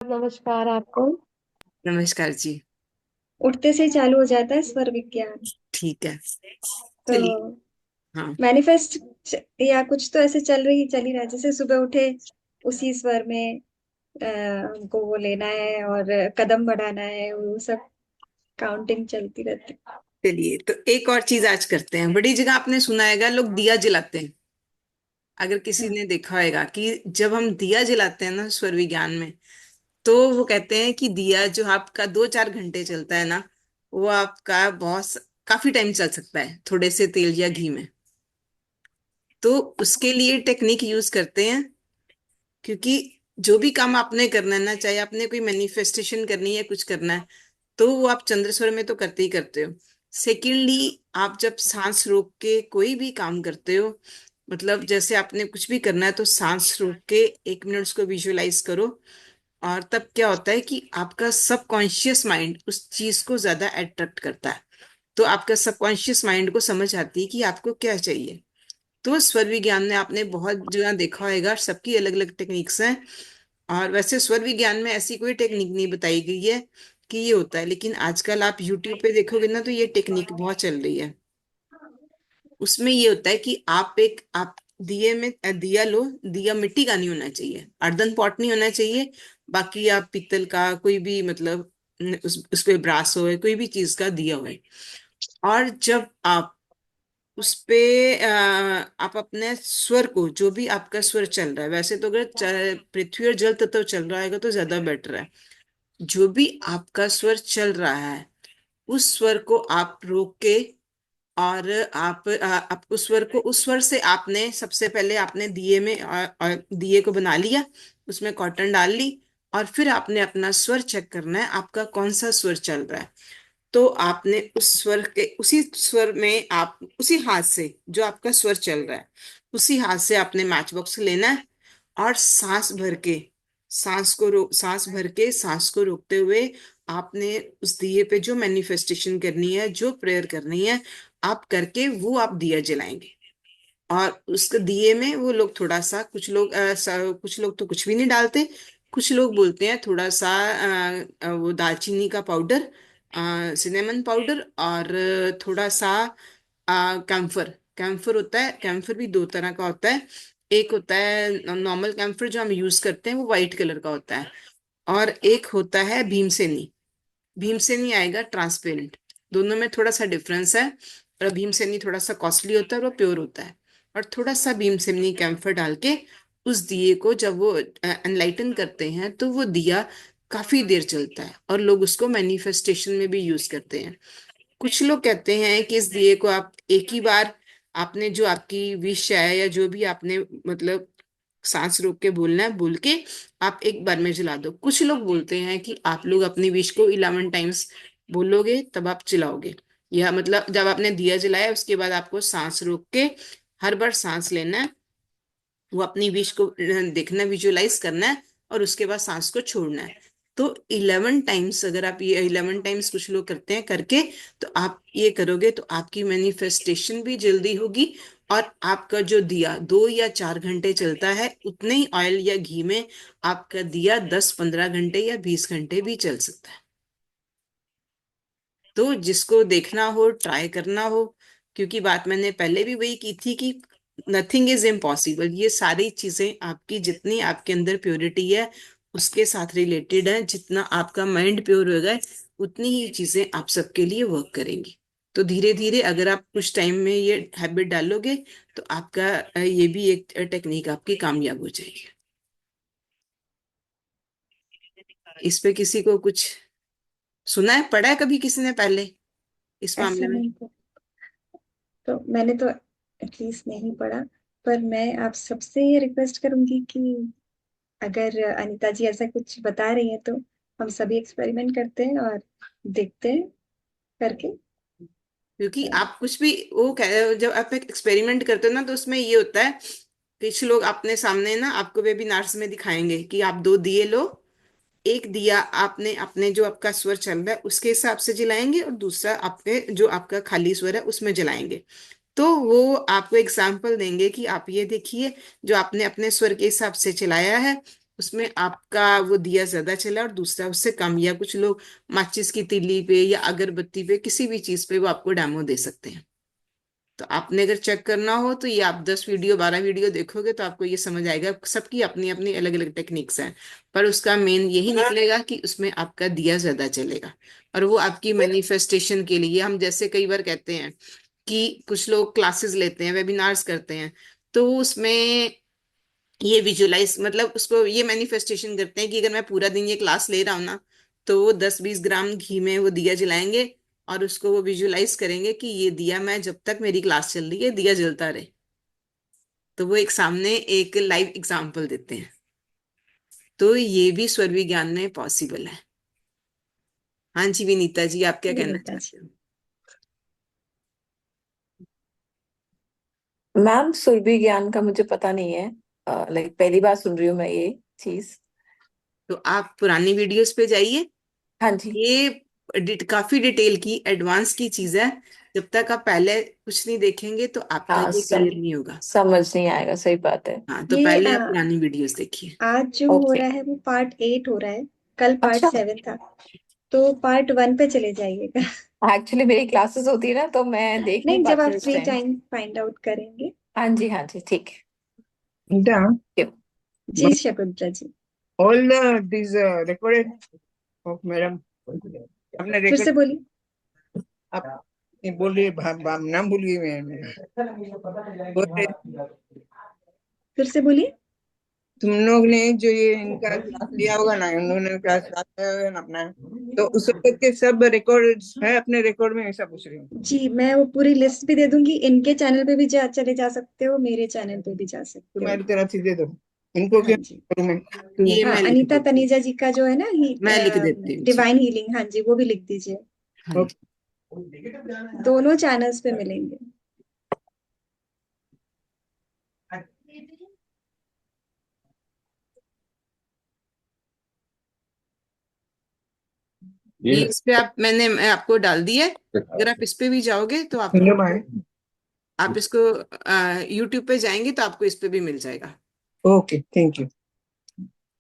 नमस्कार आपको। नमस्कार जी। उठते से ही चालू हो जाता है स्वर विज्ञान। ठीक है। चलिए। तो हाँ। मैनिफेस्ट या कुछ तो ऐसे चल ही रहा है, जैसे सुबह उठे उसी स्वर में हमको वो लेना है और कदम बढ़ाना है, वो सब काउंटिंग चलती रहती है। चलिए, तो एक और चीज आज करते हैं। बड़ी जगह आपने सुना होगा लोग दिया जलाते हैं। अगर किसी हाँ। ने देखा होगा कि जब हम दिया जलाते हैं ना स्वर विज्ञान में, तो वो कहते हैं कि दिया जो आपका 2-4 घंटे चलता है ना, वो आपका काफी टाइम चल सकता है थोड़े से तेल या घी में। तो उसके लिए टेक्निक यूज करते हैं, क्योंकि जो भी काम आपने करना है ना, चाहे आपने कोई मैनिफेस्टेशन करनी है, कुछ करना है, तो वो आप चंद्रस्वर में तो करते ही करते हो। सेकेंडली, आप जब सांस रोक के कोई भी काम करते हो, मतलब जैसे आपने कुछ भी करना है तो सांस रोक के 1 मिनट उसको विजुअलाइज करो। और तब क्या होता है कि आपका सबकॉन्शियस माइंड उस चीज को ज्यादा अट्रैक्ट करता है। तो आपका सबकॉन्शियस माइंड को समझ आती है कि आपको क्या चाहिए। तो स्वर विज्ञान में आपने बहुत जगह देखा होगा, सबकी अलग अलग टेक्निक्स हैं। और वैसे स्वर विज्ञान में ऐसी कोई टेक्निक नहीं बताई गई है कि ये होता है, लेकिन आजकल आप यूट्यूब पे देखोगे ना, तो ये टेक्निक बहुत चल रही है। उसमें ये होता है कि आप दिए में दिया लो। दिया मिट्टी का नहीं होना चाहिए, अर्दन पॉट नहीं होना चाहिए। बाकी आप पीतल का कोई भी, मतलब उस पे ब्रास हो, कोई भी चीज का दिया हो। और जब आप उस पे आप अपने स्वर को, जो भी आपका स्वर चल रहा है, वैसे तो अगर पृथ्वी और जल तत्व चल रहा है तो ज्यादा बेटर है। जो भी आपका स्वर चल रहा है, उस स्वर को आप रोक के, और आप उस स्वर को, उस स्वर से आपने सबसे पहले आपने दिए में दिए को बना लिया, उसमें कॉटन डाल ली। और फिर आपने अपना स्वर चेक करना है, आपका कौन सा स्वर चल रहा है। तो आपने उस स्वर के, उसी स्वर में आप उसी हाथ से, जो आपका स्वर चल रहा है, उसी हाथ से आपने मैच बॉक्स लेना है। और सांस भर के, सांस को रोकते हुए आपने उस दिए पे जो मैनिफेस्टेशन करनी है, जो प्रेयर करनी है, आप करके वो आप दिया जलाएंगे। और उसके दिए में वो लोग थोड़ा सा, कुछ लोग तो कुछ भी नहीं डालते। कुछ लोग बोलते हैं थोड़ा सा वो दालचीनी का पाउडर, सिनेमन पाउडर, और थोड़ा सा कैम्फर। कैम्फर होता है, कैम्फर भी दो तरह का होता है। एक होता है नॉर्मल कैम्फर जो हम यूज करते हैं, वो वाइट कलर का होता है। और एक होता है भीमसेनी। भीमसेनी आएगा ट्रांसपेरेंट। दोनों में थोड़ा सा डिफरेंस है। और भीमसेनी थोड़ा सा कॉस्टली होता है और वो प्योर होता है। और थोड़ा सा भीमसेनी कैम्फर डाल के उस दिए को जब वो एनलाइटन करते हैं, तो वो दिया काफी देर चलता है, और लोग उसको मैनिफेस्टेशन में भी यूज करते हैं। कुछ लोग कहते हैं कि इस दिए को आप एक ही बार, आपने जो आपकी विश है या जो भी आपने, मतलब सांस रोक के बोलना है, बोल के आप एक बार में जला दो। कुछ लोग बोलते हैं कि आप लोग अपनी विश को 11 टाइम्स बोलोगे, तब आप जलाओगे। यह मतलब जब आपने दिया जलाया, उसके बाद आपको सांस रोक के हर बार सांस लेना है, वो अपनी विश को देखना, विजुअलाइज करना है, और उसके बाद सांस को छोड़ना है। तो 11 टाइम्स, अगर आप ये 11 टाइम्स कुछ लोग करते हैं करके, तो आप ये करोगे तो आपकी मैनिफेस्टेशन भी जल्दी होगी। और आपका जो दिया 2 या 4 घंटे चलता है, उतने ही ऑयल या घी में आपका दिया 10-15 घंटे या 20 घंटे भी चल सकता है। तो जिसको देखना हो, ट्राई करना हो। क्योंकि बात मैंने पहले भी वही की थी कि नथिंग इज इम्पॉसिबल। ये सारी चीजें आपकी, जितनी आपके अंदर प्योरिटी है उसके साथ रिलेटेड है। जितना आपका माइंड प्योर होगा, उतनी ही चीजें आप सबके लिए वर्क करेंगी। तो धीरे धीरे अगर आप कुछ टाइम में ये हैबिट डालोगे, तो आपका ये भी एक टेक्निक आपकी कामयाब हो जाएगी। इस पे किसी को कुछ सुना है, पढ़ा है कभी किसी ने पहले इस ऐसा मामले में? नहीं तो, मैंने तो एटलीस्ट नहीं पढ़ा। पर मैं आप सबसे ये रिक्वेस्ट करूंगी कि अगर अनीता जी ऐसा कुछ बता रही हैं, तो हम सभी एक्सपेरिमेंट करते हैं और देखते हैं करके। क्योंकि आप कुछ भी जब आप एक एक्सपेरिमेंट करते हो ना, तो उसमें ये होता है, कुछ लोग अपने सामने ना आपको वेबिनार्स में दिखाएंगे कि आप 2 दिए लो। एक दिया आपने अपने जो आपका स्वर चल रहा है उसके हिसाब से जलाएंगे, और दूसरा आपके जो आपका खाली स्वर है उसमें जलाएंगे। तो वो आपको एग्जाम्पल देंगे कि आप ये देखिए, जो आपने अपने स्वर के हिसाब से चलाया है, उसमें आपका वो दिया ज्यादा चला और दूसरा उससे कम, या कुछ लोग माचिस की तीली पे या अगरबत्ती पे किसी भी चीज पे वो आपको डेमो दे सकते हैं। तो आपने अगर चेक करना हो तो ये आप 10 वीडियो 12 वीडियो देखोगे तो आपको ये समझ आएगा, सबकी अपनी अपनी अलग अलग टेक्निक्स हैं। पर उसका मेन यही निकलेगा कि उसमें आपका दिया ज्यादा चलेगा। और वो आपकी मैनिफेस्टेशन के लिए, हम जैसे कई बार कहते हैं कि कुछ लोग क्लासेस लेते हैं, वेबिनार्स करते हैं, तो उसमें ये विजुलाइज मतलब उसको ये मैनिफेस्टेशन करते हैं कि अगर मैं पूरा दिन ये क्लास ले रहा हूँ ना, तो वो 10-20 ग्राम घी में वो दिया जलाएंगे और उसको वो विजुलाइज करेंगे कि ये दिया मैं जब तक मेरी क्लास चल रही है दिया जलता रहे। तो वो एक सामने एक लाइव एग्जाम्पल देते हैं। तो ये भी स्वर विज्ञान में पॉसिबल है। हाँ जी विनीता जी, आप क्या कहना विनीता जी। चाहते हो? मैम सुरभि ज्ञान का मुझे पता नहीं है। लाइक पहली बार सुन रही हूँ मैं ये चीज। तो आप पुरानी वीडियोस पे जाइए। हाँ जी। ये काफी डिटेल की एडवांस की चीज है। जब तक आप पहले कुछ नहीं देखेंगे तो आपका हाँ ये क्लियर नहीं होगा। समझ नहीं आएगा, सही बात है। हाँ, तो ये पहले आप पुरानी वीडियोस देखिए। आज जो हो ओके। रहा है वो पार्ट 8 हो रहा है। कल पार्ट अच्छा। 7 था। तो पार्ट 1 पे चले जाइएगा। एक्चुअली मेरी क्लासेस होती है ना, तो मैं देख नहीं नहीं, जब पाती आप हूँ इस free time. Time find out करेंगे। हाँ जी ठीक है। Yeah, Thank you. Ji but Shakuntala ji. all these recorded of madam आपने फिर से रिकॉर्ड बोलिए। आप ये बोल रही नाम भूल गई मैं बोल रही फिर से बोलिए। तुम लोग ने जो ये इनका क्लास लिया होगा ना, उन्होंने क्लास लिया होगा ना अपना, तो उस वक्त के सब रिकॉर्ड है अपने रिकॉर्ड में, ऐसा पूछ रही हूँ। जी, मैं वो पूरी लिस्ट भी दे दूंगी। इनके चैनल पे भी चले जा सकते हो, मेरे चैनल पे भी जा सकते हो। तुम्हारी तरफ से दे दो इनको, हाँ क्यों जी। करूँ मैं? ये हाँ, मैं लिख अनीता देती हूँ। तनेजा जी का जो है ना, मैं लिख देती हूँ जी। डिवाइन हीलिंग, हाँ जी, वो भी लिख दीजिए। हाँ जी। ओके। दोनों चैनल्स पे मिलेंगे। ये इस पे मैं आपको डाल दी है। अगर आप इस पे भी जाओगे तो आपको, हेलो भाई। आप इसको यूट्यूब पे जाएंगे तो आपको इस पे भी मिल जाएगा। Okay, thank you.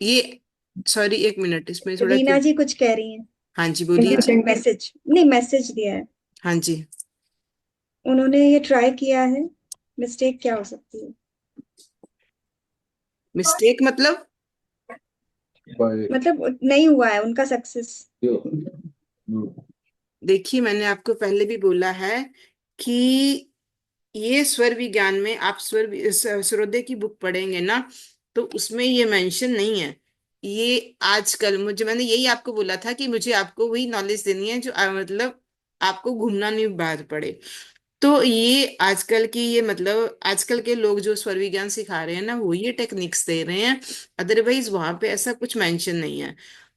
ये, सॉरी एक मिनट, इसमें थोड़ा रीना जी कुछ कह रही हैं। हाँ जी बोलिए जी। मैसेज नहीं, मैसेज दिया है। हाँ जी। उन्होंने ये ट्राई किया है। मिस्टेक क्या हो सकती है? मिस्टेक मतलब? मतलब नहीं हुआ है उनका सक्सेस। देखिए मैंने आपको पहले भी बोला है कि ये स्वर विज्ञान में आप सर्वोदय की बुक पढ़ेंगे ना, तो उसमें ये मेंशन नहीं है। ये आजकल मुझे, मैंने यही आपको बोला था कि मुझे आपको वही नॉलेज देनी है जो मतलब आपको घूमना नहीं बाहर पड़े। तो ये आजकल की, ये मतलब आजकल के लोग जो स्वर विज्ञान सिखा रहे हैं ना, वो ये टेक्निक्स दे रहे हैं। अदरवाइज वहां पे ऐसा कुछ मेंशन नहीं है।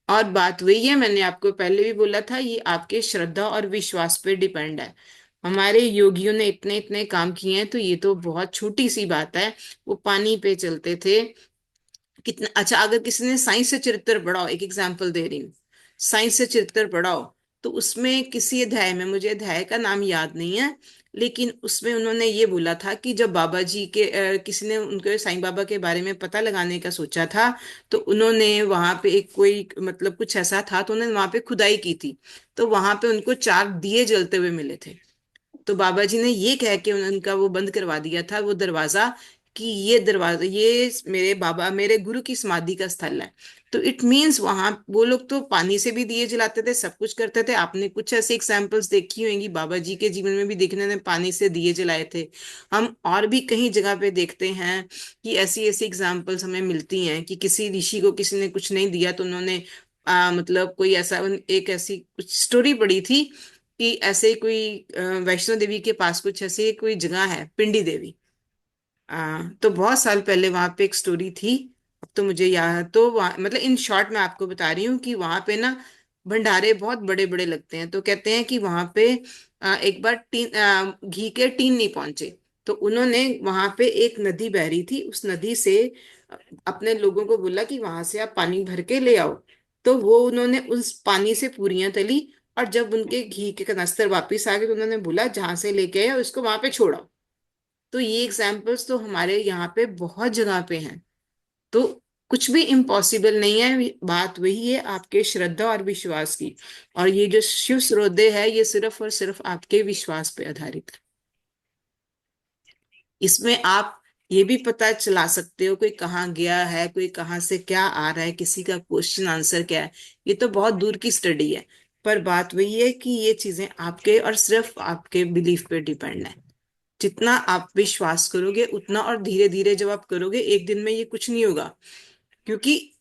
और बात वही है, मैंने आपको पहले भी बोला था, ये आपके श्रद्धा और विश्वास पे डिपेंड है। हमारे योगियों ने इतने इतने काम किए हैं, तो ये तो बहुत छोटी सी बात है। वो पानी पे चलते थे। कितना अच्छा, अगर किसी ने साइंस से चरित्र पढ़ाओ, एक एग्जाम्पल दे रही हूँ, साइंस से चरित्र पढ़ाओ, तो उसमें किसी अध्याय में, मुझे अध्याय का नाम याद नहीं है, लेकिन उसमें उन्होंने ये बोला था कि जब बाबा जी के किसी ने उनके साईं बाबा के बारे में पता लगाने का सोचा था, तो उन्होंने वहां पे एक कोई मतलब कुछ ऐसा था, तो उन्होंने वहां पे खुदाई की थी। तो वहां पे उनको 4 दिए जलते हुए मिले थे। तो बाबा जी ने ये कह के उनका वो बंद करवा दिया था वो दरवाजा, कि ये दरवाजा, ये मेरे बाबा मेरे गुरु की समाधि का स्थल है। तो इट मीन्स वहां वो लोग तो पानी से भी दिए जलाते थे, सब कुछ करते थे। आपने कुछ ऐसे एग्जाम्पल्स देखी होंगी, बाबा जी के जीवन में भी देखने ने पानी से दिए जलाए थे। हम और भी कहीं जगह पे देखते हैं कि ऐसी ऐसी एग्जाम्पल्स हमें मिलती हैं कि किसी ऋषि को किसी ने कुछ नहीं दिया, तो उन्होंने मतलब कोई ऐसा, एक ऐसी कुछ स्टोरी पड़ी थी कि ऐसे ही कोई वैष्णो देवी के पास कुछ ऐसे कोई जगह है, पिंडी देवी। तो बहुत साल पहले वहां पे एक स्टोरी थी। अब तो मुझे याद, तो वहाँ मतलब इन शॉर्ट मैं आपको बता रही हूँ कि वहां पे ना भंडारे बहुत बड़े बड़े लगते हैं। तो कहते हैं कि वहां पे एक बार घी के टीन नहीं पहुंचे। तो उन्होंने वहां पे एक नदी बह रही थी, उस नदी से अ, अपने लोगों को बोला कि वहां से आप पानी भर के ले आओ। तो वो उन्होंने उस पानी से पूरियां तली, और जब उनके घी के कनस्तर वापस आ गए तो उन्होंने बोला जहां से लेके आए उसको वहां पे छोड़ा। तो ये एग्जाम्पल्स तो हमारे यहाँ पे बहुत जगह पे हैं। तो कुछ भी इम्पॉसिबल नहीं है, बात वही है आपके श्रद्धा और विश्वास की। और ये जो शिव सूर्योदय है ये सिर्फ और सिर्फ आपके विश्वास पे आधारित है। इसमें आप ये भी पता चला सकते हो कोई कहाँ गया है, कोई कहाँ से क्या आ रहा है, किसी का क्वेश्चन आंसर क्या है। ये तो बहुत दूर की स्टडी है, पर बात वही है कि ये चीजें आपके और सिर्फ आपके बिलीफ पे डिपेंड है। जितना आप विश्वास करोगे उतना, और धीरे धीरे जब आप करोगे, एक दिन में ये कुछ नहीं होगा। क्योंकि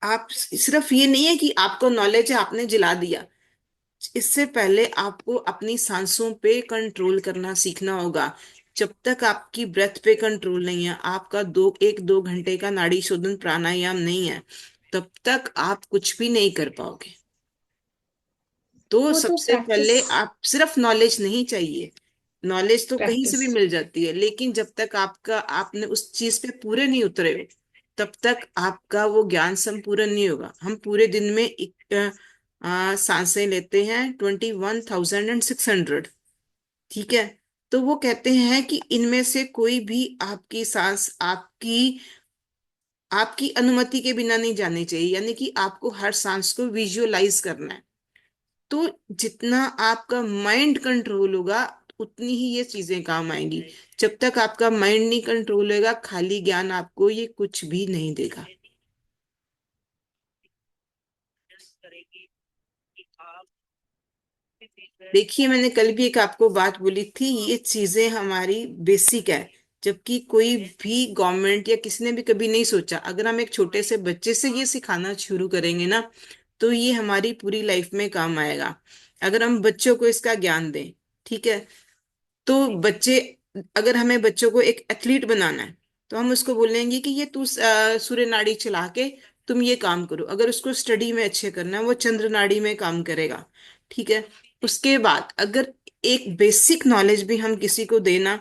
आप सिर्फ ये नहीं है कि आपको नॉलेज है आपने जिला दिया, इससे पहले आपको अपनी सांसों पे कंट्रोल करना सीखना होगा। जब तक आपकी ब्रेथ पे कंट्रोल नहीं है, आपका 1-2 घंटे का नाड़ी शोधन प्राणायाम नहीं है, तब तक आप कुछ भी नहीं कर पाओगे। तो वो तो सबसे प्रैक्टिस पहले आप सिर्फ नॉलेज नहीं चाहिए, नॉलेज तो कहीं से प्रैक्टिस भी मिल जाती है, लेकिन जब तक आपने उस चीज पे पूरे नहीं उतरे हो, तब तक आपका वो ज्ञान संपूर्ण नहीं होगा। हम पूरे दिन में सांसें लेते हैं 21,600, ठीक है। तो वो कहते हैं कि इनमें से कोई भी आपकी सांस आपकी आपकी अनुमति के बिना नहीं जानी चाहिए, यानी कि आपको हर सांस को विजुअलाइज करना है। तो जितना आपका माइंड कंट्रोल होगा, उतनी ही ये चीजें काम आएंगी। जब तक आपका माइंड नहीं कंट्रोल होगा, खाली ज्ञान आपको ये कुछ भी नहीं देगा। देखिए, मैंने कल भी एक आपको बात बोली थी, ये चीजें हमारी बेसिक है। जबकि कोई भी गवर्नमेंट या किसी ने भी कभी नहीं सोचा, अगर हम एक छोटे से बच्चे से ये सिखाना शुरू करेंगे ना, तो ये हमारी पूरी लाइफ में काम आएगा। अगर हम बच्चों को इसका ज्ञान दें, ठीक है। तो बच्चे, अगर हमें बच्चों को एक एथलीट बनाना है, तो हम उसको बोलेंगे कि ये तू सूर्य नाड़ी चला के तुम ये काम करो। अगर उसको स्टडी में अच्छे करना है, वो चंद्र नाड़ी में काम करेगा, ठीक है। उसके बाद अगर एक बेसिक नॉलेज भी हम किसी को देना,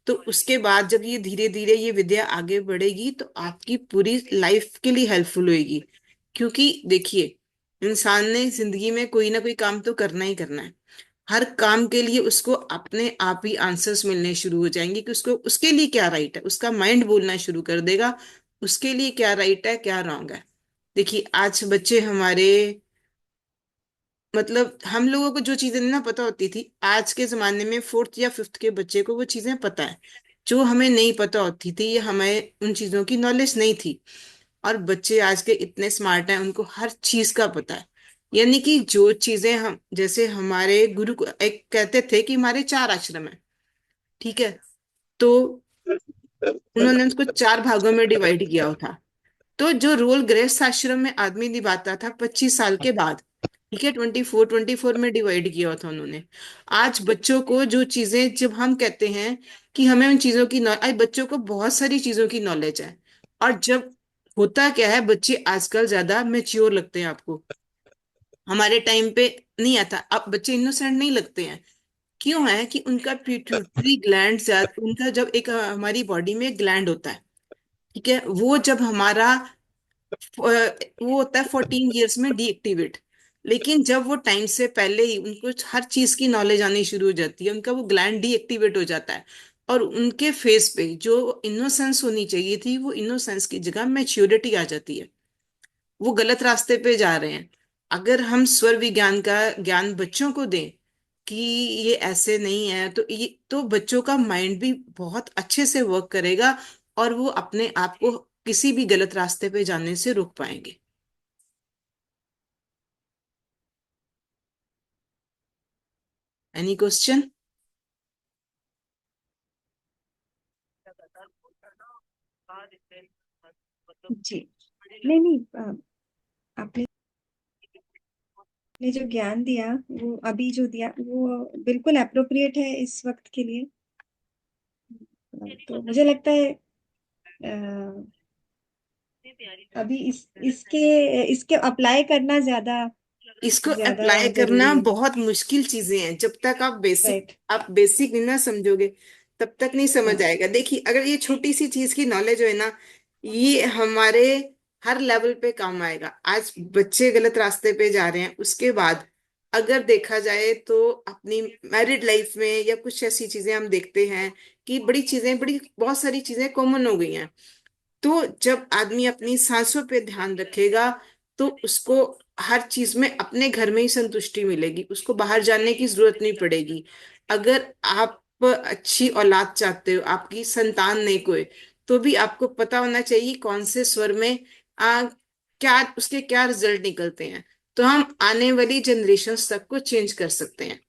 तो उसके बाद जब ये धीरे धीरे ये विद्या आगे बढ़ेगी, तो आपकी पूरी लाइफ के लिए हेल्पफुल होगी। क्योंकि देखिए, इंसान ने जिंदगी में कोई ना कोई काम तो करना ही करना है। हर काम के लिए उसको अपने आप ही आंसर्स मिलने शुरू हो जाएंगे कि उसको उसके लिए क्या राइट है, उसका माइंड बोलना शुरू कर देगा उसके लिए क्या राइट है क्या रॉन्ग है। देखिए, आज बच्चे हमारे, मतलब हम लोगों को जो चीजें ना पता होती थी, आज के जमाने में फोर्थ या फिफ्थ के बच्चे को वो चीजें पता है। जो हमें नहीं पता होती थी, ये हमें उन चीजों की नॉलेज नहीं थी। और बच्चे आज के इतने स्मार्ट हैं, उनको हर चीज का पता है। यानी कि जो चीजें हम, जैसे हमारे गुरु एक कहते थे कि हमारे 4 आश्रम है, ठीक है। तो उन्होंने उसको 4 भागों में डिवाइड किया था। तो जो रोल गृहस्थ आश्रम में आदमी निभाता था 25 साल के बाद, ठीक है, 24 में डिवाइड किया था उन्होंने। आज बच्चों को जो चीजें, जब हम कहते हैं कि हमें उन चीजों की आज बच्चों को बहुत सारी चीजों की नॉलेज है। और जब होता क्या है, बच्चे आजकल ज्यादा मेच्योर लगते हैं आपको, हमारे टाइम पे नहीं आता। अब बच्चे इनोसेंट नहीं लगते हैं। क्यों है कि उनका पिट्यूटरी ग्लैंड ज्यादा, उनका जब एक हमारी बॉडी में ग्लैंड होता है, ठीक है, वो जब हमारा वो होता है 14 ईयर्स में डीएक्टिवेट। लेकिन जब वो टाइम से पहले ही उनको हर चीज की नॉलेज आनी शुरू हो जाती है, उनका वो ग्लैंड डीएक्टिवेट हो जाता है। और उनके फेस पे जो इनोसेंस होनी चाहिए थी, वो इनोसेंस की जगह मैच्योरिटी आ जाती है। वो गलत रास्ते पे जा रहे हैं। अगर हम स्वर विज्ञान का ज्ञान बच्चों को दें कि ये ऐसे नहीं है, तो ये तो बच्चों का माइंड भी बहुत अच्छे से वर्क करेगा, और वो अपने आप को किसी भी गलत रास्ते पे जाने से रोक पाएंगे। Any question? जी। नहीं नहीं, आपने जो ज्ञान दिया, वो अभी जो दिया वो बिल्कुल अप्रोप्रिएट है इस वक्त के लिए। तो मुझे लगता है अभी इसके इसके अप्लाई करना ज्यादा इसको ज्यादा अप्लाई जरूरी करना है। बहुत मुश्किल चीजें हैं। जब तक राइट। आप बेसिक नहीं ना समझोगे, तब तक नहीं समझ हाँ। आएगा। देखिए, अगर ये छोटी सी चीज की नॉलेज है ना, ये हमारे हर लेवल पे काम आएगा। आज बच्चे गलत रास्ते पे जा रहे हैं, उसके बाद अगर देखा जाए तो अपनी मैरिड लाइफ में या कुछ ऐसी चीजें हम देखते हैं कि बड़ी चीजें, बड़ी बहुत सारी चीजें कॉमन हो गई हैं। तो जब आदमी अपनी सांसों पे ध्यान रखेगा तो उसको हर चीज में अपने घर में ही संतुष्टि मिलेगी, उसको बाहर जाने की जरूरत नहीं पड़ेगी। अगर आप अच्छी औलाद चाहते हो, आपकी संतान नहीं कोई, तो भी आपको पता होना चाहिए कौन से स्वर में क्या उसके क्या रिजल्ट निकलते हैं। तो हम आने वाली जनरेशन तक को चेंज कर सकते हैं।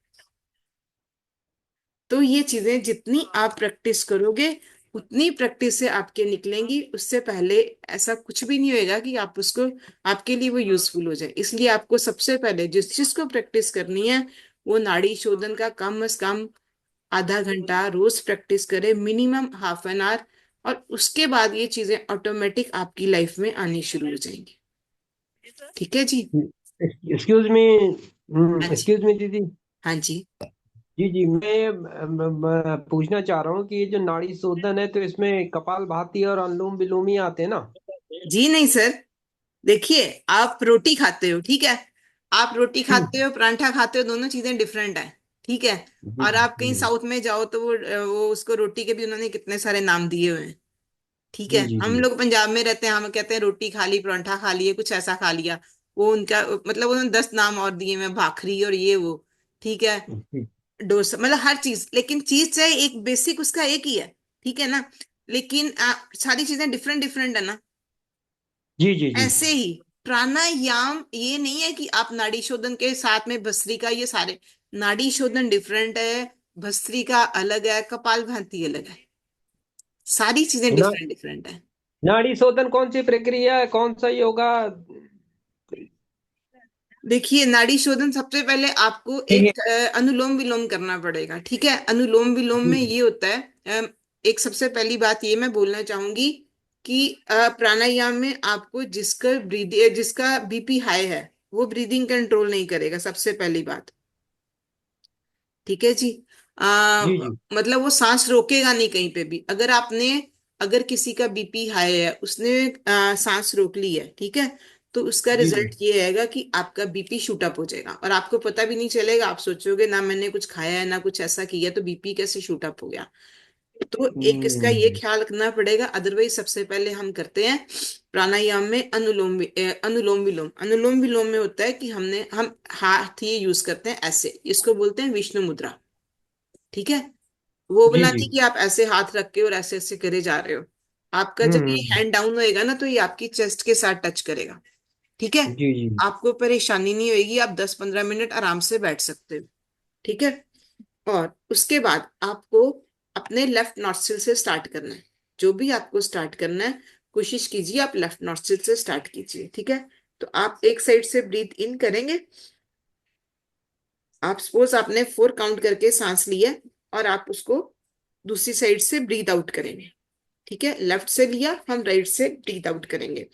तो ये चीजें जितनी आप प्रैक्टिस करोगे उतनी प्रैक्टिस से आपके निकलेंगी। उससे पहले ऐसा कुछ भी नहीं होएगा कि आप उसको, आपके लिए वो यूजफुल हो जाए। इसलिए आपको सबसे पहले जिस चीज को प्रैक्टिस करनी है वो नाड़ी शोधन का कम से कम आधा घंटा रोज प्रैक्टिस करें, मिनिमम हाफ एन आवर। और उसके बाद ये चीजें ऑटोमेटिक आपकी लाइफ में आनी शुरू हो जाएंगी। ठीक है जी। Excuse me. हाँ जी। एक्सक्यूज मी दीदी। हाँ जी। जी जी, मैं पूछना चाह रहा हूँ कि ये जो नाड़ी शोधन है तो इसमें कपालभाति और अनुलोम विलोम ही आते हैं ना? जी नहीं सर, देखिए आप रोटी खाते हो, ठीक है, आप रोटी खाते हो, परांठा खाते हो, दोनों चीजें डिफरेंट है, ठीक है। जी और आप कहीं जी साउथ में जाओ तो वो उसको रोटी के भी उन्होंने कितने सारे नाम दिए हुए हैं, ठीक है। जी जी हम जी लोग पंजाब में रहते हैं, हम कहते हैं रोटी खा ली, परांठा खा लिए, कुछ ऐसा खा लिया। वो उनका मतलब उन्होंने 10 नाम और दिए हुए, भाखरी और ये वो, ठीक है, डोसा, मतलब हर चीज, लेकिन चीज चाहे एक बेसिक उसका एक ही है, ठीक है ना। लेकिन सारी चीजें डिफरेंट डिफरेंट है ना। जी जी जी। ऐसे ही प्राणायाम ये नहीं है कि आप नाड़ी शोधन के साथ में भस्त्रिका, ये सारे नाड़ी शोधन डिफरेंट है, भस्त्रिका अलग है, कपालभाति अलग है, सारी चीजें ना, डिफरेंट डिफरेंट है। नाड़ी शोधन कौन सी प्रक्रिया है, कौन सा योगा? देखिए नाड़ी शोधन सबसे पहले आपको ठीक है। एक अनुलोम विलोम करना पड़ेगा, ठीक है। अनुलोम विलोम में जी ये होता है, एक सबसे पहली बात ये मैं बोलना चाहूंगी कि प्राणायाम में आपको जिसका बीपी हाई है वो ब्रीदिंग कंट्रोल नहीं करेगा, सबसे पहली बात, ठीक है जी। जी जी मतलब वो सांस रोकेगा नहीं कहीं पे भी। अगर किसी का बीपी हाई है, उसने सांस रोक ली है, ठीक है, तो उसका जी जी। रिजल्ट ये आएगा कि आपका बीपी शूट अप हो जाएगा और आपको पता भी नहीं चलेगा। आप सोचोगे ना मैंने कुछ खाया है ना कुछ ऐसा किया, तो बीपी कैसे शूट अप हो गया। तो एक इसका ये हम्म, ख्याल रखना पड़ेगा। अदरवाइज सबसे पहले हम करते हैं प्राणायाम में अनुलोम विलोम। अनुलोम विलोम में होता है कि हम हाथ ही यूज करते हैं ऐसे, इसको बोलते हैं विष्णु मुद्रा, ठीक है। वो जी वाला जी। नहीं कि आप ऐसे हाथ रख के और ऐसे ऐसे करे जा रहे हो। आपका जब ये हम्म। हैंड डाउन होएगा ना तो ये आपकी चेस्ट के साथ टच करेगा, ठीक है। जी जी आपको परेशानी नहीं होगी, आप 10-15 मिनट आराम से बैठ सकते हो, ठीक है। और उसके बाद आपको अपने लेफ्ट नॉस्ट्रिल से स्टार्ट करना है। जो भी आपको स्टार्ट करना है, कोशिश कीजिए आप लेफ्ट नॉस्ट्रिल से स्टार्ट कीजिए, ठीक है। तो आप एक साइड से ब्रीथ इन करेंगे। आप सपोज आपने 4 काउंट करके सांस लिया और आप उसको दूसरी साइड से ब्रीथ आउट करेंगे, ठीक है। लेफ्ट से लिया, हम राइट से ब्रीथ आउट करेंगे।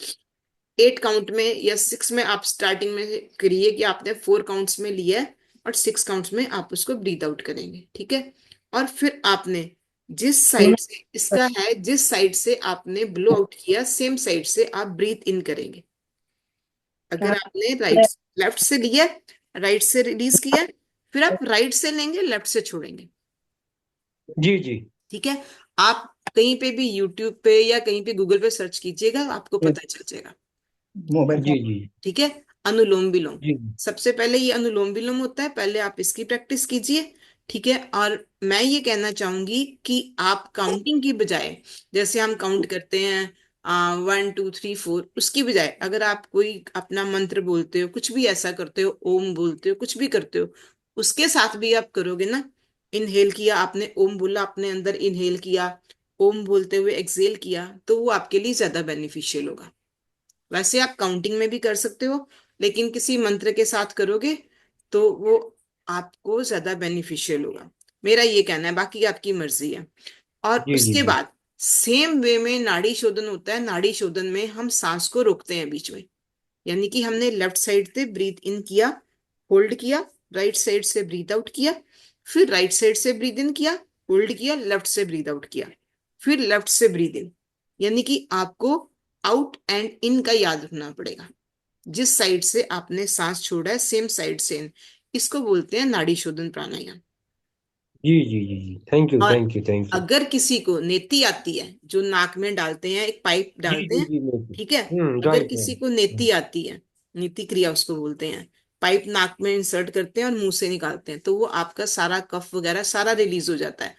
8 काउंट में या 6 में आप स्टार्टिंग में करिए कि आपने 4 काउंट्स में लिया है और 6 काउंट्स में आप उसको ब्रीथ आउट करेंगे, ठीक है। और फिर आपने जिस साइड से इसका है, जिस साइड से आपने ब्लो आउट किया, सेम साइड से आप ब्रीथ इन करेंगे। अगर आपने लेफ्ट से लिया, राइट से रिलीज किया, फिर आप राइट से लेंगे, लेफ्ट से छोड़ेंगे, जी जी। ठीक है। आप कहीं पे भी यूट्यूब पे या कहीं पे गूगल पे सर्च कीजिएगा, आपको पता चल जाएगा, मोबाइल जी फोन। जी ठीक है। अनुलोम विलोम, जी सबसे पहले ये अनुलोम विलोम होता है, पहले आप इसकी प्रैक्टिस कीजिए, ठीक है। और मैं ये कहना चाहूंगी कि आप काउंटिंग की बजाय, जैसे हम काउंट करते हैं 1 2 3 4, उसकी बजाय अगर आप कोई अपना मंत्र बोलते हो, कुछ भी ऐसा करते हो, ओम बोलते हो, कुछ भी करते हो, उसके साथ भी आप करोगे ना। इनहेल किया आपने, ओम बोला, अपने अंदर इनहेल किया, ओम बोलते हुए एक्सहेल किया, तो वो आपके लिए ज्यादा बेनिफिशियल होगा। वैसे आप काउंटिंग में भी कर सकते हो, लेकिन किसी मंत्र के साथ करोगे तो वो आपको ज्यादा बेनिफिशियल होगा। मेरा ये कहना है, बाकी आपकी मर्जी है। और जी जी उसके जी। बाद सेम वे में नाड़ी शोधन होता है। नाड़ी शोधन में हम सांस को रोकते हैं बीच में, यानी कि हमने लेफ्ट साइड से ब्रीथ इन किया, होल्ड किया, राइट साइड से ब्रीथ आउट किया, फिर राइट साइड से ब्रीथ इन किया, होल्ड किया, लेफ्ट से ब्रीथ आउट किया, फिर लेफ्ट से ब्रीथ इन। यानी कि आपको आउट एंड इन का याद रखना पड़ेगा। जिस साइड से आपने सांस छोड़ा है, सेम साइड से इन। इसको बोलते हैं नाड़ी शोधन प्राणायाम। जी जी जी जी, थैंक यू और थैंक यू थैंक यू। अगर किसी को नेति आती है, जो नाक में डालते हैं, एक पाइप जी डालते जी हैं, जी ठीक है, अगर राइट किसी को राइट। नेति आती है, नीति क्रिया उसको बोलते हैं, पाइप नाक में इंसर्ट करते हैं और मुंह से निकालते हैं, तो वो आपका सारा कफ वगैरह सारा रिलीज हो जाता है।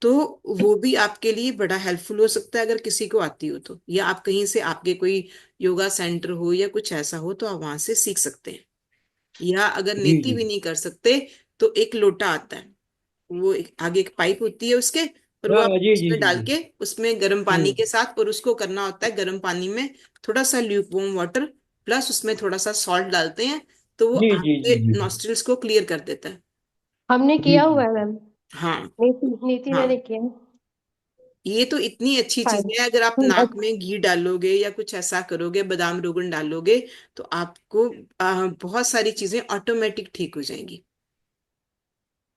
तो वो भी आपके लिए बड़ा हेल्पफुल हो सकता है अगर किसी को आती हो तो, या आप कहीं से आपके कोई योगा सेंटर हो या कुछ ऐसा हो तो आप वहां से सीख सकते हैं। या अगर जी नेति जी। भी नहीं कर सकते तो एक लोटा आता है, वो आगे एक पाइप होती है उसके, और वो हाँ आप जी जी उसमें जी डाल जी। के उसमें गर्म पानी हम्म। के साथ, और उसको करना होता है गर्म पानी में थोड़ा सा ल्यूकवार्म वाटर प्लस उसमें थोड़ा सा सॉल्ट डालते हैं, तो वो जी जी जी आपके जी नॉस्ट्रिल्स को क्लियर कर देता है। हमने जी किया जी। हुआ है मैम। हाँ। नीति नीति हाँ, मैंने किया है। ये तो इतनी अच्छी चीज फाइन। है, अगर आप नाक अच्छा। में घी डालोगे या कुछ ऐसा करोगे, बादाम रोगन डालोगे, तो आपको बहुत सारी चीजें ऑटोमेटिक ठीक हो जाएंगी।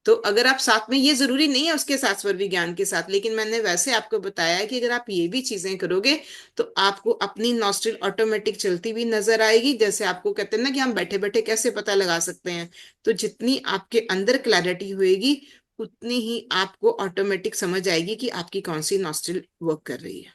तो अगर आप साथ में, ये जरूरी नहीं है उसके साथ स्वर विज्ञान के साथ, लेकिन मैंने वैसे आपको बताया है कि अगर आप ये भी चीजें करोगे तो आपको अपनी नॉस्ट्रिल ऑटोमेटिक चलती हुई नजर आएगी। जैसे आपको कहते हैं ना कि हम बैठे बैठे कैसे पता लगा सकते हैं, तो जितनी आपके अंदर क्लैरिटी होएगी उतनी ही आपको ऑटोमेटिक समझ आएगी कि आपकी कौन सी नॉस्ट्रिल वर्क कर रही है।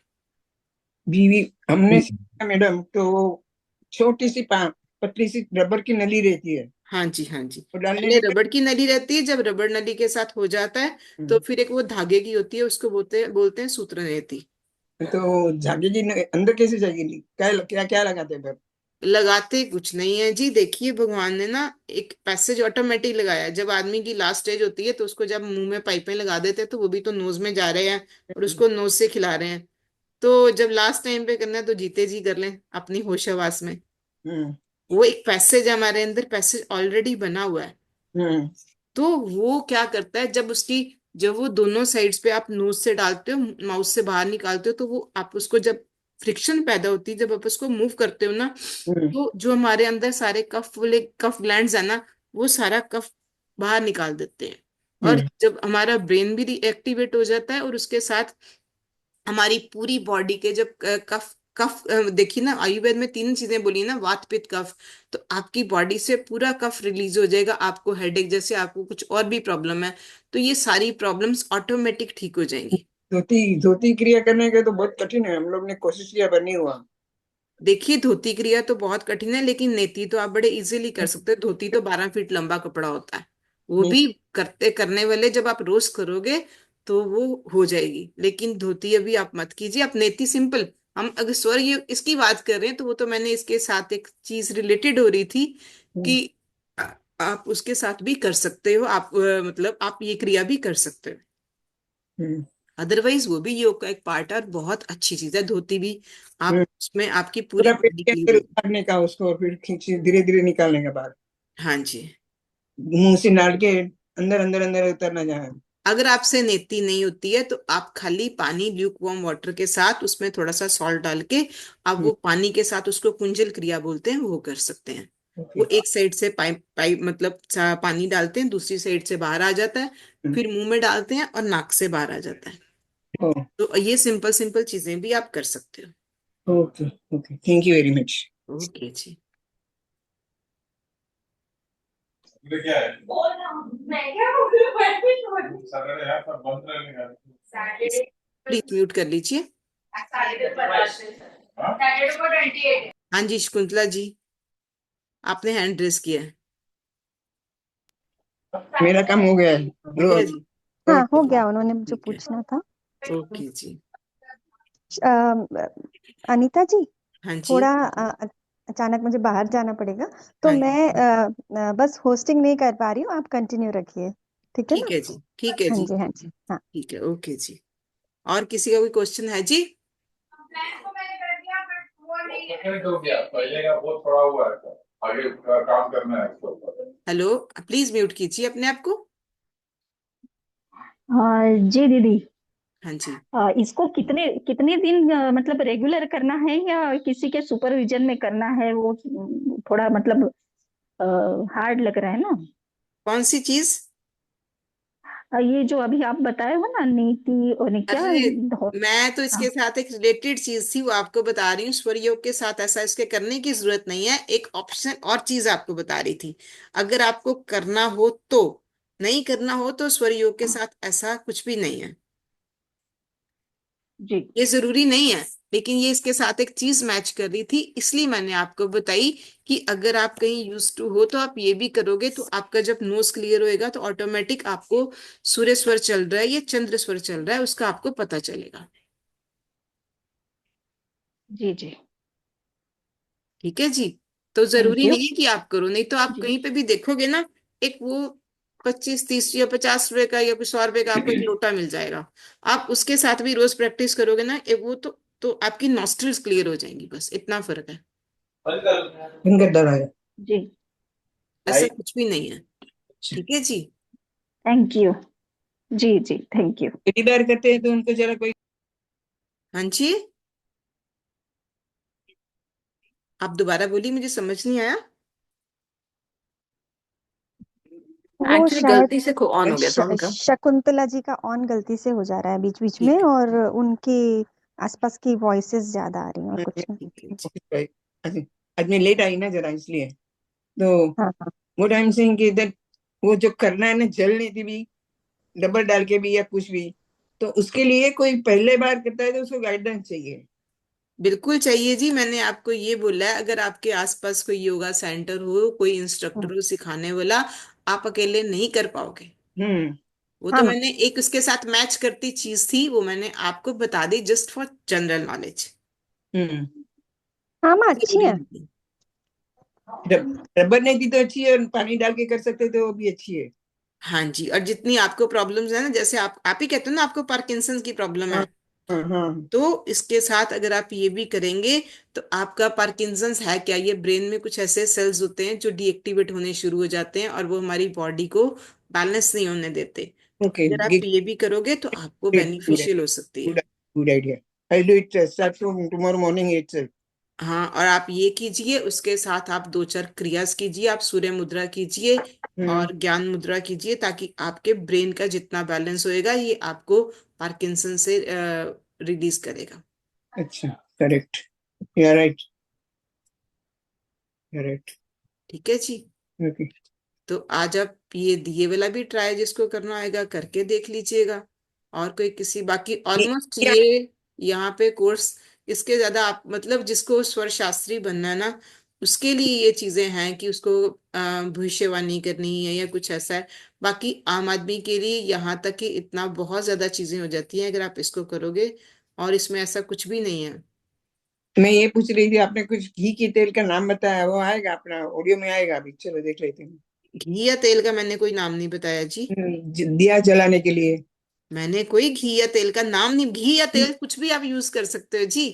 बीवी हमने जी सीखा मैडम, तो छोटी सी पतली सी रबर की नली रहती है, हाँ जी, हाँ जी। वो डालने पहले के रबड़ की नली रहती है, जब रबड़ नली के साथ हो जाता है तो बाद फिर एक वो धागे की होती है, उसको बोलते बोलते हैं सूत्र नेति। तो झागे की अंदर कैसे जाएगी, क्या क्या क्या लगाते हैं फिर? लगाते कुछ नहीं है जी, देखिए भगवान ने ना एक पैसेज ऑटोमेटिक लगाया है। जब आदमी की लास्ट स्टेज होती है तो उसको जब मुंह में पाइपें लगा देते हैं तो वो भी तो नोज में जा रहे हैं और उसको नोज से खिला रहे हैं। तो जब लास्ट टाइम पे करना है तो जीते जी कर लें अपनी होश हवास में। हम्म वो एक पैसेज हमारे अंदर पैसेज ऑलरेडी बना हुआ है। हम्म तो वो क्या करता है, जब उसकी, जब वो दोनों साइड्स पे आप नोज से डालते हो, माउथ से बाहर निकालते हो, तो वो आप उसको जब फ्रिक्शन पैदा होती है, जब आप उसको मूव करते हो ना, हम्म तो जो हमारे अंदर सारे कफ वाले कफ ग्लैंड्स है ना, वो सारा कफ बाहर निकाल देते हैं। और हम्म जब हमारा ब्रेन भी एक्टिवेट हो जाता है, और उसके साथ हमारी पूरी बॉडी के जब कफ कफ देखिए ना, आयुर्वेद में तीन चीजें बोली ना, वात पित्त कफ, तो आपकी बॉडी से पूरा कफ रिलीज हो जाएगा। आपको हेडेक जैसे आपको कुछ और भी प्रॉब्लम है तो ये सारी प्रॉब्लम्स ऑटोमेटिक ठीक हो जाएंगी। धोती धोती क्रिया करने के तो बहुत कठिन है, हम लोग ने कोशिश किया पर नहीं हुआ। देखिए धोती क्रिया तो बहुत कठिन है, लेकिन नेति तो आप बड़े इजीली कर सकते हो। धोती तो 12 फीट लंबा कपड़ा होता है, वो नहीं। भी करते करने वाले जब आप रोज करोगे तो वो हो जाएगी। लेकिन धोती अभी आप मत कीजिए, आप नेति सिंपल। हम अगर सॉरी ये इसकी बात कर रहे हैं तो वो तो मैंने इसके साथ एक चीज रिलेटेड हो रही थी हम्म कि आप उसके साथ भी कर सकते हो, आप मतलब आप ये क्रिया भी कर सकते हो। हम्म अदरवाइज वो भी योग का एक पार्ट है और बहुत अच्छी चीज है धोती भी। आप हम्म। उसमें आपकी पूरी पूरा पेट बॉडी के क्लीन अंदर होगी। उतारने का उसको, और फिर खींच धीरे धीरे निकालने के बाद हाँ जी। मुंह से डाल के अंदर अंदर अंदर उतरना जाए। अगर आपसे नेति नहीं होती है तो आप खाली पानी ल्यूक वार्म वाटर के साथ उसमें थोड़ा सा सॉल्ट डाल के आप हम्म वो पानी के साथ, उसको कुंजल क्रिया बोलते हैं, वो कर सकते हैं। ओके। वो एक साइड से पाइप पाइप मतलब पानी डालते हैं, दूसरी साइड से बाहर आ जाता है, हम्म, फिर मुंह में डालते हैं और नाक से बाहर आ जाता है। ओ, तो ये सिंपल सिंपल चीजें भी आप कर सकते हो। Okay okay, thank you very much. Okay जी। ये क्या है? मैं क्या बोल रही हूँ? बैठ भी छोड़। सैटरडे है पर बंद रहने का। सैटरडे प्लीज म्यूट कर लीजिए। सैटरडे को 50 है। सैटरडे को 28 है। हाँ जी शकुंतला जी, आपने हैंड रेस किया है। मेरा काम हो गया है। हो गया जी। हाँ हो ओके। गया, उन्होंने मुझे ठीक है। पूछना था। ओके जी। अनीता जी, हाँ जी। थोड़ा अचानक मुझे बाहर जाना पड़ेगा, तो हाँ जी। मैं बस होस्टिंग नहीं कर पा रही हूँ, आप कंटिन्यू रखिए, ठीक है ठीक ना? है जी, ठीक है हाँ जी। जी, हाँ जी, हाँ। ठीक है, ओके जी। और किसी का कोई क्वेश्चन है जी? प्लान को मैंने कर दिया बट वो नहीं है। कंप्लीट हो गया, पहले का बहुत थोड़ा हुआ है, आगे का काम करना है इसके ऊपर। हेलो, प्लीज म्यूट कीजिए अपने आप को। जी दीदी। हाँ जी। इसको कितने कितने दिन मतलब रेगुलर करना है या किसी के सुपरविजन में करना है, वो थोड़ा मतलब हार्ड लग रहा है ना। कौन सी चीज? ये जो अभी आप बताए हो ना, नीति और क्या। अरे मैं तो इसके हाँ। साथ एक रिलेटेड चीज थी वो आपको बता रही हूँ। स्वर योग के साथ ऐसा इसके करने की जरूरत नहीं है, एक ऑप्शन और चीज आपको बता रही थी। अगर आपको करना हो तो नहीं करना हो तो स्वर योग के साथ ऐसा कुछ भी नहीं है। जी ये जरूरी नहीं है, लेकिन ये इसके साथ एक चीज मैच कर रही थी, इसलिए मैंने आपको बताई कि अगर आप कहीं यूज टू हो तो आप ये भी करोगे, तो आपका जब नोज क्लियर होएगा तो ऑटोमेटिक आपको सूर्य स्वर चल रहा है या चंद्र स्वर चल रहा है उसका आपको पता चलेगा। जी जी। ठीक है जी। तो थैंक जरूरी यू। नहीं है कि आप करो, नहीं तो आप जी कहीं पे भी देखोगे ना, एक वो 25 30 या 50 रुपए का या कुछ 100 रुपए का आपको एक लोटा मिल जाएगा। आप उसके साथ भी रोज प्रैक्टिस करोगे ना, वो तो आपकी नॉस्ट्रिल्स क्लियर हो जाएंगी, बस इतना फर्क है। इनका दर आया। जी। ऐसा कुछ भी नहीं है। ठीक है जी। Thank you. जी जी थैंक यू। पहली बार करते हैं तो उनको जरा कोई। हाँ जी, आप दोबारा बोलिए, मुझे समझ नहीं आया। वो एक्चुअली शायद गलती से ऑन हो गया था उनका। शकुंतला जी का ऑन गलती से हो जा रहा है बीच बीच में, ठीक और उनके आसपास की वॉइसेस ज्यादा आ रही हैं और कुछ नहीं। ठीक है जी। आज आज मैं लेट आई ना जरा, इसलिए तो हाँ हाँ। वो टाइम से कि इधर वो जो करना है ना, जल नहीं थी भी, डबल डाल के भी या कुछ भी, तो उसके लिए कोई पहले बार करता है तो उसको गाइडेंस चाहिए। बिल्कुल चाहिए जी, मैंने आपको ये बोला है, अगर आपके आसपास कोई योगा सेंटर हो, कोई इंस्ट्रक्टर हो सिखाने वाला, आप अकेले नहीं कर पाओगे। हम्म। वो हाँ तो हाँ। मैंने एक उसके साथ मैच करती चीज थी, वो मैंने आपको बता दी जस्ट फॉर जनरल नॉलेज। हम्म। हाँ माँ अच्छी जरूरी है। नहीं। रबर नहीं थी तो अच्छी है, और पानी डाल के कर सकते तो वो भी अच्छी है। हाँ जी, और जितनी आपको प्रॉब्लम्स है ना, जैसे आप ही कहते हो ना आपको पार्किंसंस की प्रॉब्लम हाँ है, हाँ हाँ। तो इसके साथ अगर आप ये भी करेंगे तो आपका पार्किंसंस है क्या, ये ब्रेन में कुछ ऐसे सेल्स होते हैं जो डीएक्टिवेट होने शुरू हो जाते हैं और वो हमारी बॉडी को बैलेंस नहीं होने देते। तो ओके, अगर आप ये भी करोगे तो आपको गुड बेनिफिशियल हो सकती है। Good good idea. I do it start from tomorrow morning itself. हाँ, और आप ये कीजिए, उसके साथ आप 2 4 क्रियास कीजिए, आप सूर्य मुद्रा कीजिए हम्म। और ज्ञान मुद्रा कीजिए, ताकि आपके ब्रेन का जितना बैलेंस होएगा ये आपको पार्किंसन से रिलीज करेगा। अच्छा, correct, you are right, correct. ठीक है जी। ओके। तो आज आप ये वाला भी ट्राई जिसको करना आएगा करके देख लीजिएगा। और कोई किसी बाकी ऑलमोस्ट क्या? ये यहाँ पे कोर्स, इसके ज्यादा आप मतलब जिसको स्वर शास्त्री बनना है ना, उसके लिए ये चीजें हैं कि उसको भविष्यवाणी करनी है या कुछ ऐसा है। बाकी आम आदमी के लिए यहाँ तक कि इतना बहुत ज्यादा चीजें हो जाती हैं अगर आप इसको करोगे, और इसमें ऐसा कुछ भी नहीं है। मैं ये पूछ रही थी, आपने कुछ घी के तेल का नाम बताया, वो आएगा अपना ऑडियो में आएगा अभी, चलो देख लेते हैं। घी या तेल का मैंने कोई नाम नहीं बताया जी। दिया जलाने के लिए। मैंने कोई घी या तेल का नाम नहीं, घी या तेल कुछ भी आप यूज कर सकते हो जी।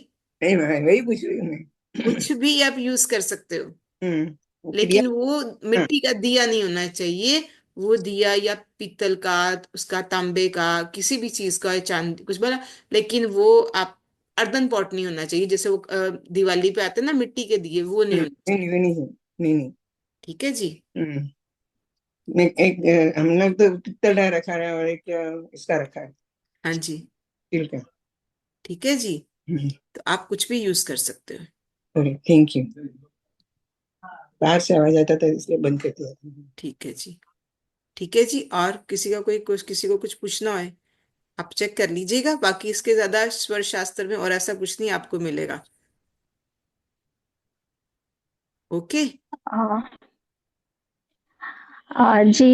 नहीं, मैं वही पूछ रही हूँ मैं। कुछ भी आप यूज कर सकते हो, वो क्रिया। लेकिन वो हाँ। मिट्टी का दिया नहीं होना चाहिए। वो दिया या पीतल का, उसका तांबे का, किसी भी चीज का, चांदी कुछ बना, लेकिन वो आप अर्दन पॉट नहीं होना चाहिए, जैसे वो दिवाली पे आते हैं ना मिट्टी के दिए, वो नहीं होना नहीं चाहिए। नहीं नहीं नहीं नहीं नहीं। ठीक है जी। हम्म। एक हम लोग तो पित्तल का रखा है, और एक इसका रखा है, हाँ जी। स्टील का। ठीक है जी। तो आप कुछ भी यूज कर सकते हो। Thank you. बाहर से आवाज आता था इसलिए बंद कर दिया। ठीक है जी। ठीक है जी, और किसी का कोई कुछ किसी को कुछ पूछना है आप चेक कर लीजिएगा, बाकी इसके ज्यादा स्वर शास्त्र में और ऐसा कुछ नहीं आपको मिलेगा। ओके। जी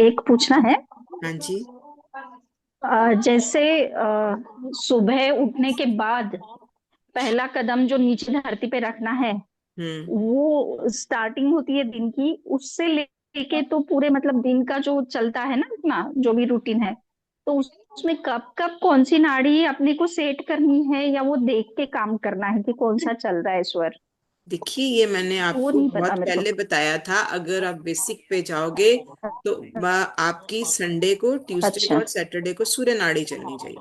एक पूछना है। हाँ जी। जैसे सुबह उठने के बाद पहला कदम जो नीचे धरती पे रखना है, हम्म। वो स्टार्टिंग होती है दिन की, उससे लेके तो पूरे मतलब दिन का जो चलता है ना अपना जो भी रूटीन है, तो उसमें कब कब कौन सी नाड़ी अपने को सेट करनी है, या वो देख के काम करना है कि कौन सा चल रहा है स्वर? देखिए, ये मैंने वो आपको नहीं पता बहुत मेरे को। पहले बताया था, अगर आप बेसिक पे जाओगे तो आपकी संडे को, ट्यूसडे को अच्छा। और सैटरडे को सूर्य नाड़ी चलनी चाहिए,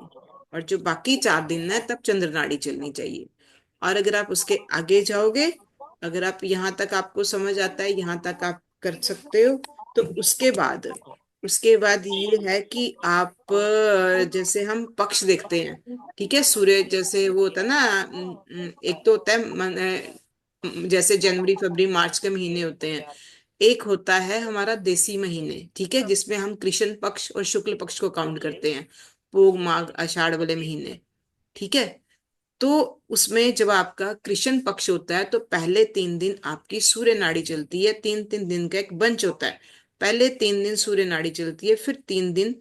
और जो बाकी 4 दिन है तब चंद्र नाड़ी चलनी चाहिए। और अगर आप उसके आगे जाओगे, अगर आप यहाँ तक आपको समझ आता है, यहाँ तक आप कर सकते हो, तो उसके बाद ये है कि आप जैसे हम पक्ष देखते हैं, ठीक है, सूर्य जैसे वो होता है ना, एक तो होता है जैसे जनवरी फरवरी मार्च के महीने होते हैं, एक होता है हमारा देसी महीने, ठीक है, जिसमें हम कृष्ण पक्ष और शुक्ल पक्ष को काउंट करते हैं, पोग माघ आषाढ़ वाले महीने, ठीक है। तो उसमें जब आपका कृष्ण पक्ष होता है तो पहले 3 दिन आपकी सूर्य नाड़ी चलती है, 3 3 दिन का एक बंच होता है। पहले 3 दिन सूर्य नाड़ी चलती है, फिर 3 दिन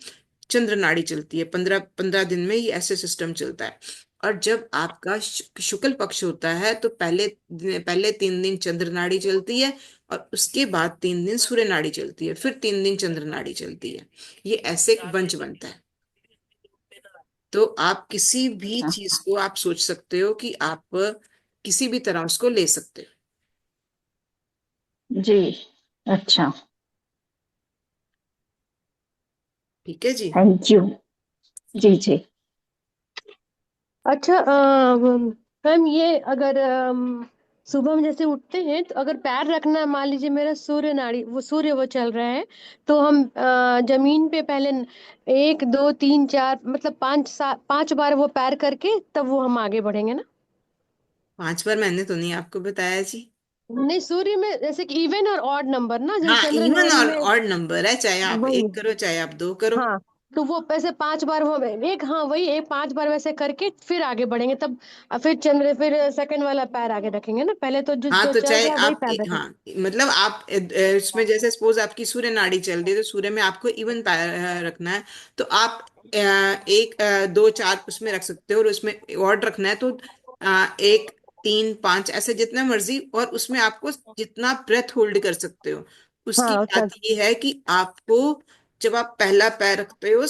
चंद्र नाड़ी चलती है, 15 15 दिन में ये ऐसे सिस्टम चलता है। और जब आपका शुक्ल पक्ष होता है तो पहले 3 दिन चंद्र नाड़ी चलती है, और उसके बाद 3 दिन सूर्य नाड़ी चलती है, फिर 3 दिन चंद्र नाड़ी चलती है। ये ऐसे एक बंच बनता है। तो आप किसी भी अच्छा, चीज को आप सोच सकते हो कि आप किसी भी तरह उसको ले सकते हो। जी, अच्छा, ठीक है जी। Thank you. जी जी। अच्छा मैम ये अगर सुबह में जैसे उठते हैं तो अगर पैर रखना है, मान लीजिए मेरा सूर्य नाड़ी वो चल रहा है, तो हम जमीन पे पहले 1 2 3 4 मतलब 5 बार वो पैर करके तब वो हम आगे बढ़ेंगे ना? 5 बार मैंने तो नहीं आपको बताया जी। नहीं, सूर्य में जैसे कि इवन और ऑड नंबर ना, जैसे हाँ, चंद्र इवन नाड़ी और में। ऑड नंबर है, चाहे आप वही, 1 करो चाहे आप 2 करो। हाँ, तो वो ऐसे 5 बार वो एक, हाँ वही एक 5 बार वैसे करके फिर आगे बढ़ेंगे तब। फिर सेकंड वाला पैर आगे रखेंगे ना, पहले तो जो हाँ, जो तो चल चाहे रहा है वही आप पैर रखेंगे। हाँ, मतलब आप इसमें जैसे सपोज आपकी सूर्य नाड़ी चल रही है तो सूर्य में आपको इवन पैर रखना है, तो आप 1 2 4 उसमें रख सकते हो, और उसमें ऑड रखना है तो 1 3 5 ऐसे जितना मर्जी, और उसमें आपको जितना ब्रेथ होल्ड कर सकते हो। उसकी हाँ बात चल। ये है कि आपको जब आप पहला पैर रखते हो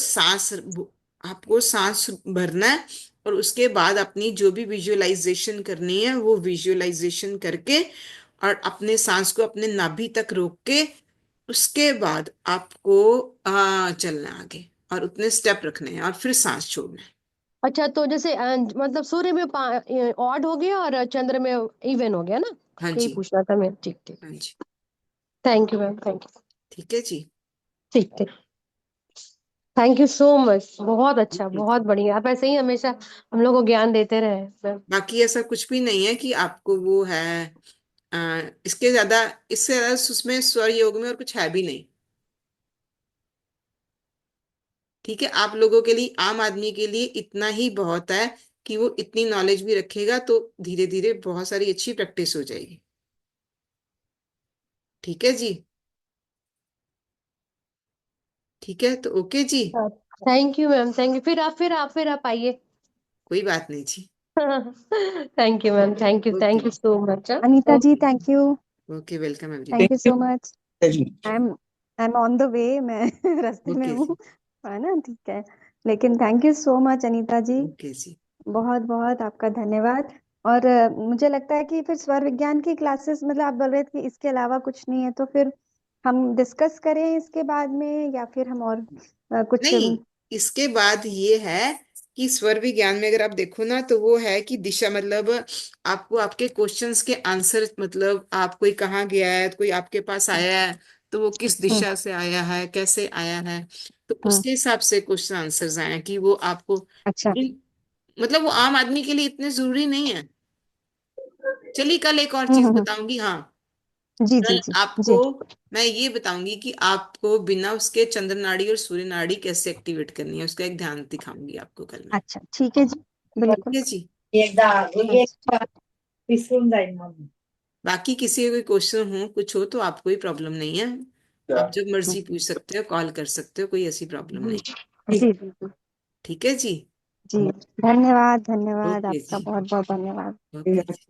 आपको सांस भरना है, और उसके बाद अपनी जो भी विजुअलाइजेशन करनी है वो विजुअलाइजेशन करके, और अपने सांस को अपने नाभि तक रोक के, उसके बाद आपको चलना है आगे, और उतने स्टेप रखने हैं, और फिर सांस छोड़ना है। अच्छा, तो जैसे मतलब सूर्य में ऑड हो गया और चंद्र में इवन हो गया ना? हाँ यही जी। पूछना था मैं। ठीक ठीक। हाँ जी। Thank you ma'am, thank you. ठीक है जी। ठीक ठीक। थैंक यू सो मच, बहुत अच्छा, ओके जी। बहुत बढ़िया। आप ऐसे ही हमेशा हम लोग को ज्ञान देते रहे मैम। बाकी ऐसा कुछ भी नहीं है कि आपको वो है, इसके ज्यादा, इससे ज्यादा उसमें स्वर योग में और कुछ है भी नहीं। ठीक है, आप लोगों के लिए, आम आदमी के लिए इतना ही बहुत है कि वो इतनी नॉलेज भी रखेगा तो धीरे धीरे बहुत सारी अच्छी प्रैक्टिस हो जाएगी। ठीक है जी। ठीक है, तो ओके जी। Thank you ma'am, thank you. फिर आप आइए। कोई बात नहीं जी। Thank you ma'am, okay. Thank you so much. Anita ji, okay. Thank you. Okay, welcome thank everyone. You thank so much. You. I am on the way, मैं रास्ते में ओके हूँ, जी। है ना, ठीक है। लेकिन thank you so much Anita ji, okay जी। बहुत बहुत आपका धन्यवाद। और मुझे लगता है कि फिर स्वर विज्ञान की क्लासेस, मतलब आप बोल रहे थे कि इसके अलावा कुछ नहीं है, तो फिर हम डिस्कस करें इसके बाद में, या फिर हम और कुछ नहीं, इसके बाद ये है कि स्वर विज्ञान में अगर आप देखो ना तो वो है कि दिशा, मतलब आपको आपके क्वेश्चंस के आंसर, मतलब आप कोई कहाँ गया है, कोई आपके पास आया है तो वो किस हम्म, दिशा से आया है, कैसे आया है, तो हम्म, उसके हिसाब से क्वेश्चन आंसर्स आए हैं कि वो आपको अच्छा, मतलब वो आम आदमी के लिए इतने जरूरी नहीं है। चलिए, कल एक और चीज हम्म, बताऊंगी। हाँ, जी जी कल जी आपको जी, मैं ये बताऊंगी कि आपको बिना उसके चंद्र नाड़ी और सूर्य नाड़ी कैसे एक्टिवेट करनी है, उसका एक ध्यान दिखाऊंगी आपको कल मैं। अच्छा, ठीक है जी, ठीक बिल्कुल। है जी। अच्छा, बाकी किसी का कोई क्वेश्चन हो, कुछ हो तो आपको ही प्रॉब्लम नहीं है, आप जब हम्म, मर्जी पूछ सकते हो, कॉल कर सकते हो, कोई ऐसी प्रॉब्लम नहीं। जी बिल्कुल। ठीक है जी। जी, धन्यवाद, धन्यवाद ओके आपका, जी। बहुत बहुत धन्यवाद। ओके जी।